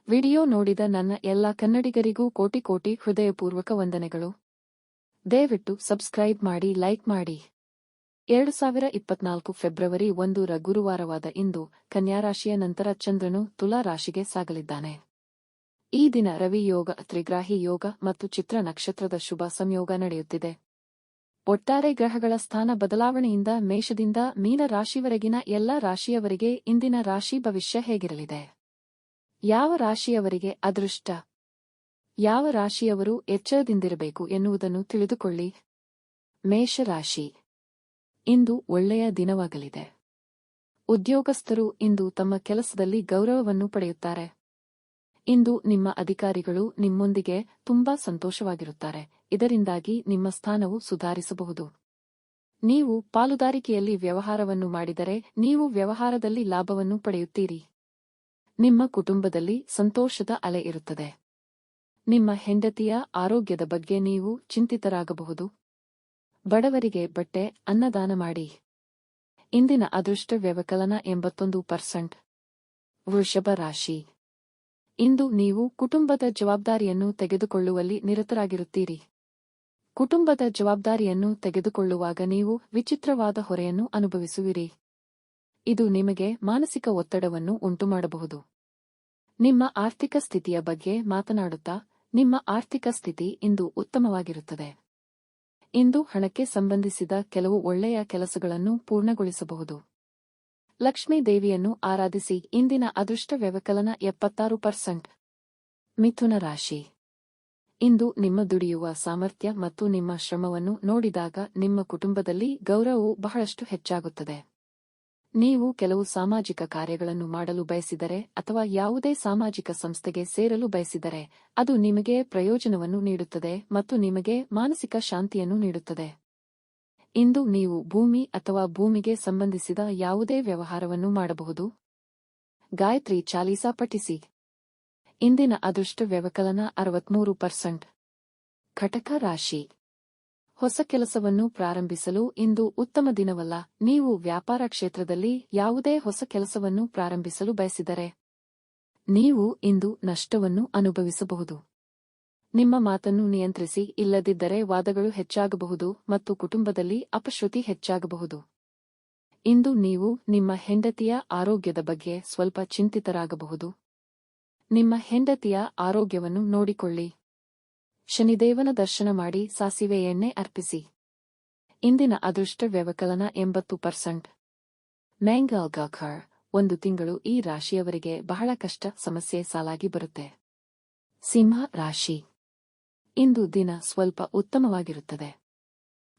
Video ನೋಡಿದ ನನ್ನ ಎಲ್ಲ ಕನ್ನಡಿಗರಿಗೂ ಕೋಟಿ ಕೋಟಿ ಹೃದಯಪೂರ್ವಕ ವಂದನೆಗಳು. ದಯವಿಟ್ಟು ಸಬ್ಸ್ಕ್ರೈಬ್ ಮಾಡಿ, ಲೈಕ್ ಮಾಡಿ. 2024 ಫೆಬ್ರವರಿ 1 ರ ಗುರುವಾರವಾದ ಇಂದು ಕನ್ಯಾ ರಾಶಿಯ ನಂತರ ಚಂದ್ರನು ತುಲಾ ರಾಶಿಗೆ ಸಾಗಲಿದ್ದಾನೆ. ಈ ದಿನ ರವಿ ಯೋಗ, ತ್ರಿಗ್ರಾಹಿ ಯೋಗ ಮತ್ತು ಚಿತ್ರ ನಕ್ಷತ್ರದ ಶುಭ ಸಂಯೋಗ ನಡೆಯುತ್ತಿದೆ. ಒಟ್ಟಾರೆ ಗ್ರಹಗಳ ಸ್ಥಾನ ಬದಲಾವಣೆಯಿಂದ ಮೇಷದಿಂದ ಮೀನ ರಾಶಿವರೆಗಿನ ಎಲ್ಲಾ ರಾಶಿಯವರಿಗೆ ಇಂದಿನ ರಾಶಿ ಭವಿಷ್ಯ ಹೇಗಿರಲಿದೆ? ಯಾವ ರಾಶಿಯವರಿಗೆ ಅದೃಷ್ಟ? ಯಾವ ರಾಶಿಯವರು ಎಚ್ಚರದಿಂದಿರಬೇಕು ಎನ್ನುವುದನ್ನು ತಿಳಿದುಕೊಳ್ಳಿ. ಮೇಷರಾಶಿ. ಇಂದು ಒಳ್ಳೆಯ ದಿನವಾಗಲಿದೆ. ಉದ್ಯೋಗಸ್ಥರು ಇಂದು ತಮ್ಮ ಕೆಲಸದಲ್ಲಿ ಗೌರವವನ್ನು ಪಡೆಯುತ್ತಾರೆ. ಇಂದು ನಿಮ್ಮ ಅಧಿಕಾರಿಗಳು ನಿಮ್ಮೊಂದಿಗೆ ತುಂಬಾ ಸಂತೋಷವಾಗಿರುತ್ತಾರೆ. ಇದರಿಂದಾಗಿ ನಿಮ್ಮ ಸ್ಥಾನವು ಸುಧಾರಿಸಬಹುದು. ನೀವು ಪಾಲುದಾರಿಕೆಯಲ್ಲಿ ವ್ಯವಹಾರವನ್ನು ಮಾಡಿದರೆ ನೀವು ವ್ಯವಹಾರದಲ್ಲಿ ಲಾಭವನ್ನು ಪಡೆಯುತ್ತೀರಿ. ನಿಮ್ಮ ಕುಟುಂಬದಲ್ಲಿ ಸಂತೋಷದ ಅಲೆ ಇರುತ್ತದೆ. ನಿಮ್ಮ ಹೆಂಡತಿಯ ಆರೋಗ್ಯದ ಬಗ್ಗೆ ನೀವು ಚಿಂತಿತರಾಗಬಹುದು. ಬಡವರಿಗೆ ಬಟ್ಟೆ, ಅನ್ನದಾನ ಮಾಡಿ. ಇಂದಿನ ಅದೃಷ್ಟ ವ್ಯವಕಲನ 81%. ವೃಷಭ ರಾಶಿ. ಇಂದು ನೀವು ಕುಟುಂಬದ ಜವಾಬ್ದಾರಿಯನ್ನು ತೆಗೆದುಕೊಳ್ಳುವಲ್ಲಿ ನಿರತರಾಗಿರುತ್ತೀರಿ. ಕುಟುಂಬದ ಜವಾಬ್ದಾರಿಯನ್ನು ತೆಗೆದುಕೊಳ್ಳುವಾಗ ನೀವು ವಿಚಿತ್ರವಾದ ಹೊರೆಯನ್ನು ಅನುಭವಿಸುವಿರಿ. ಇದು ನಿಮಗೆ ಮಾನಸಿಕ ಒತ್ತಡವನ್ನು ಉಂಟುಮಾಡಬಹುದು. ನಿಮ್ಮ ಆರ್ಥಿಕ ಸ್ಥಿತಿಯ ಬಗ್ಗೆ ಮಾತನಾಡುತ್ತಾ, ನಿಮ್ಮ ಆರ್ಥಿಕ ಸ್ಥಿತಿ ಇಂದು ಉತ್ತಮವಾಗಿರುತ್ತದೆ. ಇಂದು ಹಣಕ್ಕೆ ಸಂಬಂಧಿಸಿದ ಕೆಲವು ಒಳ್ಳೆಯ ಕೆಲಸಗಳನ್ನು ಪೂರ್ಣಗೊಳಿಸಬಹುದು. ಲಕ್ಷ್ಮೀ ದೇವಿಯನ್ನು ಆರಾಧಿಸಿ. ಇಂದಿನ ಅದೃಷ್ಟ ವ್ಯವಕಲನ 76%. ಮಿಥುನ ರಾಶಿ. ಇಂದು ನಿಮ್ಮ ದುಡಿಯುವ ಸಾಮರ್ಥ್ಯ ಮತ್ತು ನಿಮ್ಮ ಶ್ರಮವನ್ನು ನೋಡಿದಾಗ ನಿಮ್ಮ ಕುಟುಂಬದಲ್ಲಿ ಗೌರವವು ಬಹಳಷ್ಟು ಹೆಚ್ಚಾಗುತ್ತದೆ. ನೀವು ಕೆಲವು ಸಾಮಾಜಿಕ ಕಾರ್ಯಗಳನ್ನು ಮಾಡಲು ಬಯಸಿದರೆ ಅಥವಾ ಯಾವುದೇ ಸಾಮಾಜಿಕ ಸಂಸ್ಥೆಗೆ ಸೇರಲು ಬಯಸಿದರೆ ಅದು ನಿಮಗೆ ಪ್ರಯೋಜನವನ್ನು ನೀಡುತ್ತದೆ ಮತ್ತು ನಿಮಗೆ ಮಾನಸಿಕ ಶಾಂತಿಯನ್ನು ನೀಡುತ್ತದೆ. ಇಂದು ನೀವು ಭೂಮಿ ಅಥವಾ ಭೂಮಿಗೆ ಸಂಬಂಧಿಸಿದ ಯಾವುದೇ ವ್ಯವಹಾರವನ್ನು ಮಾಡಬಹುದು. ಗಾಯತ್ರಿ ಚಾಲೀಸಾ ಪಠಿಸಿ. ಇಂದಿನ ಅದೃಷ್ಟ ವ್ಯವಕಲನ 63%. ಕಟಕ ರಾಶಿ. ಹೊಸ ಕೆಲಸವನ್ನು ಪ್ರಾರಂಭಿಸಲು ಇಂದು ಉತ್ತಮ ದಿನವಲ್ಲ. ನೀವು ವ್ಯಾಪಾರ ಕ್ಷೇತ್ರದಲ್ಲಿ ಯಾವುದೇ ಹೊಸ ಕೆಲಸವನ್ನು ಪ್ರಾರಂಭಿಸಲು ಬಯಸಿದರೆ ನೀವು ಇಂದು ನಷ್ಟವನ್ನು ಅನುಭವಿಸಬಹುದು. ನಿಮ್ಮ ಮಾತನ್ನು ನಿಯಂತ್ರಿಸಿ, ಇಲ್ಲದಿದ್ದರೆ ವಾದಗಳು ಹೆಚ್ಚಾಗಬಹುದು ಮತ್ತು ಕುಟುಂಬದಲ್ಲಿ ಅಪಶ್ರುತಿ ಹೆಚ್ಚಾಗಬಹುದು. ಇಂದು ನೀವು ನಿಮ್ಮ ಹೆಂಡತಿಯ ಆರೋಗ್ಯದ ಬಗ್ಗೆ ಸ್ವಲ್ಪ ಚಿಂತಿತರಾಗಬಹುದು. ನಿಮ್ಮ ಹೆಂಡತಿಯ ಆರೋಗ್ಯವನ್ನು ನೋಡಿಕೊಳ್ಳಿ. ಶನಿದೇವನ ದರ್ಶನ ಮಾಡಿ, ಸಾಸಿವೆ ಎಣ್ಣೆ ಅರ್ಪಿಸಿ. ಇಂದಿನ ಅದೃಷ್ಟ ವ್ಯವಕಲನ 80%. ಮ್ಯಾಂಗಲ್ಗಾಖರ್. 1 ತಿಂಗಳು ಈ ರಾಶಿಯವರಿಗೆ ಬಹಳ ಕಷ್ಟ, ಸಮಸ್ಯೆ ಸಾಲಾಗಿ ಬರುತ್ತೆ. ಸಿಂಹ ರಾಶಿ. ಇಂದು ದಿನ ಸ್ವಲ್ಪ ಉತ್ತಮವಾಗಿರುತ್ತದೆ.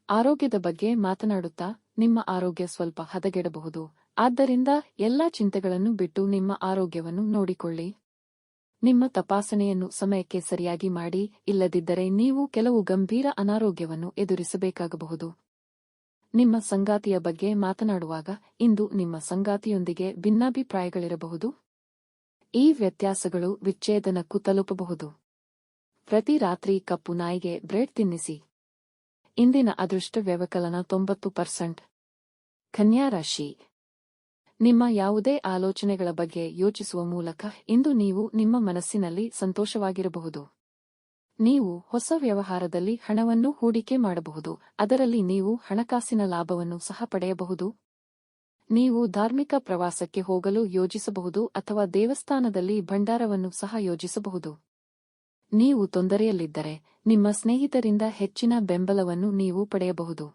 ಆರೋಗ್ಯದ ಬಗ್ಗೆ ಮಾತನಾಡುತ್ತಾ, ನಿಮ್ಮ ಆರೋಗ್ಯ ಸ್ವಲ್ಪ ಹದಗೆಡಬಹುದು. ಆದ್ದರಿಂದ ಎಲ್ಲಾ ಚಿಂತೆಗಳನ್ನು ಬಿಟ್ಟು ನಿಮ್ಮ ಆರೋಗ್ಯವನ್ನು ನೋಡಿಕೊಳ್ಳಿ. ನಿಮ್ಮ ತಪಾಸಣೆಯನ್ನು ಸಮಯಕ್ಕೆ ಸರಿಯಾಗಿ ಮಾಡಿ, ಇಲ್ಲದಿದ್ದರೆ ನೀವು ಕೆಲವು ಗಂಭೀರ ಅನಾರೋಗ್ಯವನ್ನು ಎದುರಿಸಬೇಕಾಗಬಹುದು. ನಿಮ್ಮ ಸಂಗಾತಿಯ ಬಗ್ಗೆ ಮಾತನಾಡುವಾಗ ಇಂದು ನಿಮ್ಮ ಸಂಗಾತಿಯೊಂದಿಗೆ ಭಿನ್ನಾಭಿಪ್ರಾಯಗಳಿರಬಹುದು. ಈ ವ್ಯತ್ಯಾಸಗಳು ವಿಚ್ಛೇದನಕ್ಕೂ ತಲುಪಬಹುದು. ಪ್ರತಿ ರಾತ್ರಿ ಕಪ್ಪು ನಾಯಿಗೆ ಬ್ರೆಡ್ ತಿನ್ನಿಸಿ. ಇಂದಿನ ಅದೃಷ್ಟ ವ್ಯವಕಲನ 90%. ಕನ್ಯಾ ರಾಶಿ. ನಿಮ್ಮ ಯಾವುದೇ ಆಲೋಚನೆಗಳ ಬಗ್ಗೆ ಯೋಚಿಸುವ ಮೂಲಕ ಇಂದು ನೀವು ನಿಮ್ಮ ಮನಸ್ಸಿನಲ್ಲಿ ಸಂತೋಷವಾಗಿರಬಹುದು. ನೀವು ಹೊಸ ವ್ಯವಹಾರದಲ್ಲಿ ಹಣವನ್ನು ಹೂಡಿಕೆ ಮಾಡಬಹುದು. ಅದರಲ್ಲಿ ನೀವು ಹಣಕಾಸಿನ ಲಾಭವನ್ನು ಸಹ ಪಡೆಯಬಹುದು. ನೀವು ಧಾರ್ಮಿಕ ಪ್ರವಾಸಕ್ಕೆ ಹೋಗಲು ಯೋಜಿಸಬಹುದು ಅಥವಾ ದೇವಸ್ಥಾನದಲ್ಲಿ ಭಂಡಾರವನ್ನು ಸಹ ಯೋಜಿಸಬಹುದು. ನೀವು ತೊಂದರೆಯಲ್ಲಿದ್ದರೆ ನಿಮ್ಮ ಸ್ನೇಹಿತರಿಂದ ಹೆಚ್ಚಿನ ಬೆಂಬಲವನ್ನು ನೀವು ಪಡೆಯಬಹುದು.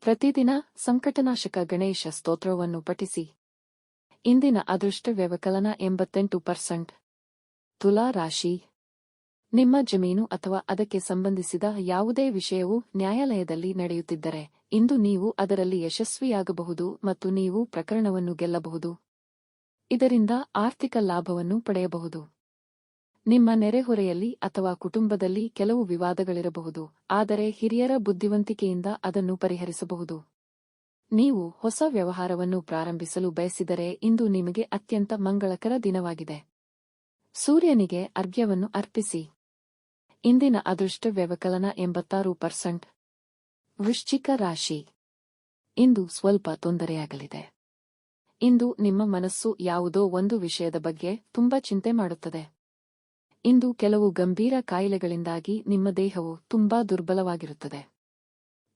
ಪ್ರತಿದಿನ ಸಂಕಟನಾಶಕ ಗಣೇಶ ಸ್ತೋತ್ರವನ್ನು ಪಠಿಸಿ. ಇಂದಿನ ಅದೃಷ್ಟ ವ್ಯವಕಲನ 88%. ತುಲಾ ರಾಶಿ. ನಿಮ್ಮ ಜಮೀನು ಅಥವಾ ಅದಕ್ಕೆ ಸಂಬಂಧಿಸಿದ ಯಾವುದೇ ವಿಷಯವು ನ್ಯಾಯಾಲಯದಲ್ಲಿ ನಡೆಯುತ್ತಿದ್ದರೆ ಇಂದು ನೀವು ಅದರಲ್ಲಿ ಯಶಸ್ವಿಯಾಗಬಹುದು ಮತ್ತು ನೀವು ಪ್ರಕರಣವನ್ನು ಗೆಲ್ಲಬಹುದು. ಇದರಿಂದ ಆರ್ಥಿಕ ಲಾಭವನ್ನು ಪಡೆಯಬಹುದು. ನಿಮ್ಮ ನೆರೆಹೊರೆಯಲ್ಲಿ ಅಥವಾ ಕುಟುಂಬದಲ್ಲಿ ಕೆಲವು ವಿವಾದಗಳಿರಬಹುದು, ಆದರೆ ಹಿರಿಯರ ಬುದ್ಧಿವಂತಿಕೆಯಿಂದ ಅದನ್ನು ಪರಿಹರಿಸಬಹುದು. ನೀವು ಹೊಸ ವ್ಯವಹಾರವನ್ನು ಪ್ರಾರಂಭಿಸಲು ಬಯಸಿದರೆ ಇಂದು ನಿಮಗೆ ಅತ್ಯಂತ ಮಂಗಳಕರ ದಿನವಾಗಿದೆ. ಸೂರ್ಯನಿಗೆ ಅರ್ಘ್ಯವನ್ನು ಅರ್ಪಿಸಿ. ಇಂದಿನ ಅದೃಷ್ಟ ವ್ಯವಕಲನ 86%. ವೃಶ್ಚಿಕ ರಾಶಿ. ಇಂದು ಸ್ವಲ್ಪ ತೊಂದರೆಯಾಗಲಿದೆ. ಇಂದು ನಿಮ್ಮ ಮನಸ್ಸು ಯಾವುದೋ ಒಂದು ವಿಷಯದ ಬಗ್ಗೆ ತುಂಬಾ ಚಿಂತೆ ಮಾಡುತ್ತದೆ. ಇಂದು ಕೆಲವು ಗಂಭೀರ ಕಾಯಿಲೆಗಳಿಂದಾಗಿ ನಿಮ್ಮ ದೇಹವು ತುಂಬಾ ದುರ್ಬಲವಾಗಿರುತ್ತದೆ.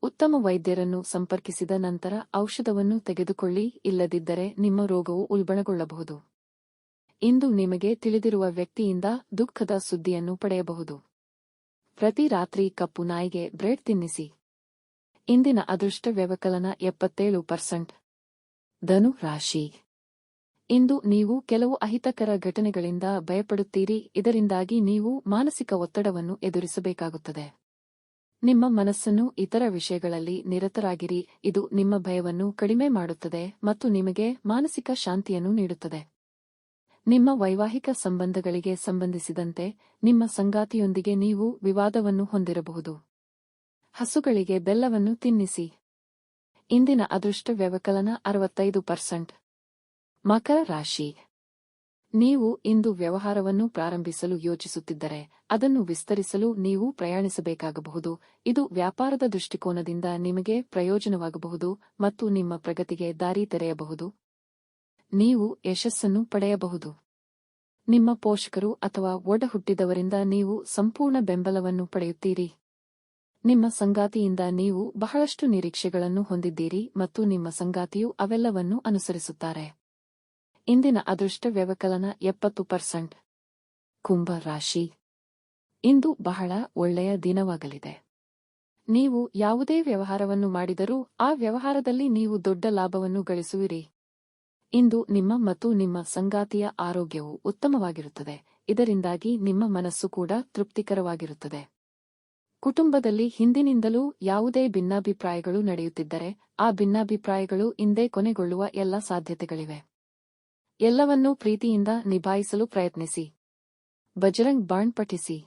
ಉತ್ತಮ ವೈದ್ಯರನ್ನು ಸಂಪರ್ಕಿಸಿದ ನಂತರ ಔಷಧವನ್ನು ತೆಗೆದುಕೊಳ್ಳಿ, ಇಲ್ಲದಿದ್ದರೆ ನಿಮ್ಮ ರೋಗವು ಉಲ್ಬಣಗೊಳ್ಳಬಹುದು. ಇಂದು ನಿಮಗೆ ತಿಳಿದಿರುವ ವ್ಯಕ್ತಿಯಿಂದ ದುಃಖದ ಸುದ್ದಿಯನ್ನು ಪಡೆಯಬಹುದು. ಪ್ರತಿ ರಾತ್ರಿ ಕಪ್ಪು ನಾಯಿಗೆ ಬ್ರೆಡ್ ತಿನ್ನಿಸಿ. ಇಂದಿನ ಅದೃಷ್ಟ ವ್ಯವಕಲನ 77%. ಧನು ರಾಶಿ. ಇಂದು ನೀವು ಕೆಲವು ಅಹಿತಕರ ಘಟನೆಗಳಿಂದ ಭಯಪಡುತ್ತೀರಿ, ಇದರಿಂದಾಗಿ ನೀವು ಮಾನಸಿಕ ಒತ್ತಡವನ್ನು ಎದುರಿಸಬೇಕಾಗುತ್ತದೆ. ನಿಮ್ಮ ಮನಸ್ಸನ್ನು ಇತರ ವಿಷಯಗಳಲ್ಲಿ ನಿರತರಾಗಿರಿ, ಇದು ನಿಮ್ಮ ಭಯವನ್ನು ಕಡಿಮೆ ಮಾಡುತ್ತದೆ ಮತ್ತು ನಿಮಗೆ ಮಾನಸಿಕ ಶಾಂತಿಯನ್ನು ನೀಡುತ್ತದೆ. ನಿಮ್ಮ ವೈವಾಹಿಕ ಸಂಬಂಧಗಳಿಗೆ ಸಂಬಂಧಿಸಿದಂತೆ ನಿಮ್ಮ ಸಂಗಾತಿಯೊಂದಿಗೆ ನೀವು ವಿವಾದವನ್ನು ಹೊಂದಿರಬಹುದು. ಹಸುಗಳಿಗೆ ಬೆಲ್ಲವನ್ನು ತಿನ್ನಿಸಿ. ಇಂದಿನ ಅದೃಷ್ಟ ವ್ಯವಕಲನ 65%. ಮಕರ ರಾಶಿ. ನೀವು ಇಂದು ವ್ಯವಹಾರವನ್ನು ಪ್ರಾರಂಭಿಸಲು ಯೋಚಿಸುತ್ತಿದ್ದರೆ ಅದನ್ನು ವಿಸ್ತರಿಸಲು ನೀವು ಪ್ರಯಾಣಿಸಬೇಕಾಗಬಹುದು. ಇದು ವ್ಯಾಪಾರದ ದೃಷ್ಟಿಕೋನದಿಂದ ನಿಮಗೆ ಪ್ರಯೋಜನವಾಗಬಹುದು ಮತ್ತು ನಿಮ್ಮ ಪ್ರಗತಿಗೆ ದಾರಿ ತೆರೆಯಬಹುದು. ನೀವು ಯಶಸ್ಸನ್ನು ಪಡೆಯಬಹುದು. ನಿಮ್ಮ ಪೋಷಕರು ಅಥವಾ ಒಡಹುಟ್ಟಿದವರಿಂದ ನೀವು ಸಂಪೂರ್ಣ ಬೆಂಬಲವನ್ನು ಪಡೆಯುತ್ತೀರಿ. ನಿಮ್ಮ ಸಂಗಾತಿಯಿಂದ ನೀವು ಬಹಳಷ್ಟು ನಿರೀಕ್ಷೆಗಳನ್ನು ಹೊಂದಿದ್ದೀರಿ ಮತ್ತು ನಿಮ್ಮ ಸಂಗಾತಿಯು ಅವೆಲ್ಲವನ್ನೂ ಅನುಸರಿಸುತ್ತಾರೆ. ಇಂದಿನ ಅದೃಷ್ಟ ವ್ಯವಕಲನ 70%. ಕುಂಭ ರಾಶಿ. ಇಂದು ಬಹಳ ಒಳ್ಳೆಯ ದಿನವಾಗಲಿದೆ. ನೀವು ಯಾವುದೇ ವ್ಯವಹಾರವನ್ನು ಮಾಡಿದರೂ ಆ ವ್ಯವಹಾರದಲ್ಲಿ ನೀವು ದೊಡ್ಡ ಲಾಭವನ್ನು ಗಳಿಸುವಿರಿ. ಇಂದು ನಿಮ್ಮ ಮತ್ತು ನಿಮ್ಮ ಸಂಗಾತಿಯ ಆರೋಗ್ಯವು ಉತ್ತಮವಾಗಿರುತ್ತದೆ, ಇದರಿಂದಾಗಿ ನಿಮ್ಮ ಮನಸ್ಸು ಕೂಡ ತೃಪ್ತಿಕರವಾಗಿರುತ್ತದೆ. ಕುಟುಂಬದಲ್ಲಿ ಹಿಂದಿನಿಂದಲೂ ಯಾವುದೇ ಭಿನ್ನಾಭಿಪ್ರಾಯಗಳು ನಡೆಯುತ್ತಿದ್ದರೆ ಆ ಭಿನ್ನಾಭಿಪ್ರಾಯಗಳು ಇಂದೇ ಕೊನೆಗೊಳ್ಳುವ ಎಲ್ಲ ಸಾಧ್ಯತೆಗಳಿವೆ. ಎಲ್ಲವನ್ನೂ ಪ್ರೀತಿಯಿಂದ ನಿಭಾಯಿಸಲು ಪ್ರಯತ್ನಿಸಿ. ಬಜರಂಗ್ ಬಾಣ್ ಪಠಿಸಿ.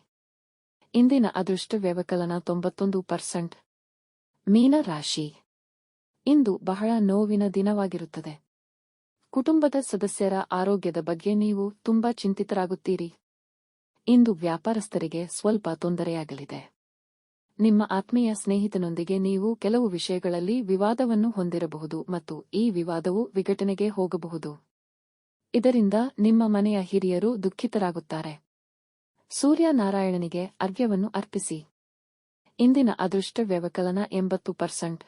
ಇಂದಿನ ಅದೃಷ್ಟ ವ್ಯವಕಲನ 91%. ಮೀನ ರಾಶಿ. ಇಂದು ಬಹಳ ನೋವಿನ ದಿನವಾಗಿರುತ್ತದೆ. ಕುಟುಂಬದ ಸದಸ್ಯರ ಆರೋಗ್ಯದ ಬಗ್ಗೆ ನೀವು ತುಂಬಾ ಚಿಂತಿತರಾಗುತ್ತೀರಿ. ಇಂದು ವ್ಯಾಪಾರಸ್ಥರಿಗೆ ಸ್ವಲ್ಪ ತೊಂದರೆಯಾಗಲಿದೆ. ನಿಮ್ಮ ಆತ್ಮೀಯ ಸ್ನೇಹಿತನೊಂದಿಗೆ ನೀವು ಕೆಲವು ವಿಷಯಗಳಲ್ಲಿ ವಿವಾದವನ್ನು ಹೊಂದಿರಬಹುದು ಮತ್ತು ಈ ವಿವಾದವು ವಿಘಟನೆಗೆ ಹೋಗಬಹುದು. ಇದರಿಂದ ನಿಮ್ಮ ಮನೆಯ ಹಿರಿಯರು ದುಃಖಿತರಾಗುತ್ತಾರೆ. ಸೂರ್ಯನಾರಾಯಣನಿಗೆ ಅರ್ಘ್ಯವನ್ನು ಅರ್ಪಿಸಿ. ಇಂದಿನ ಅದೃಷ್ಟ ವ್ಯವಕಲನ 80%.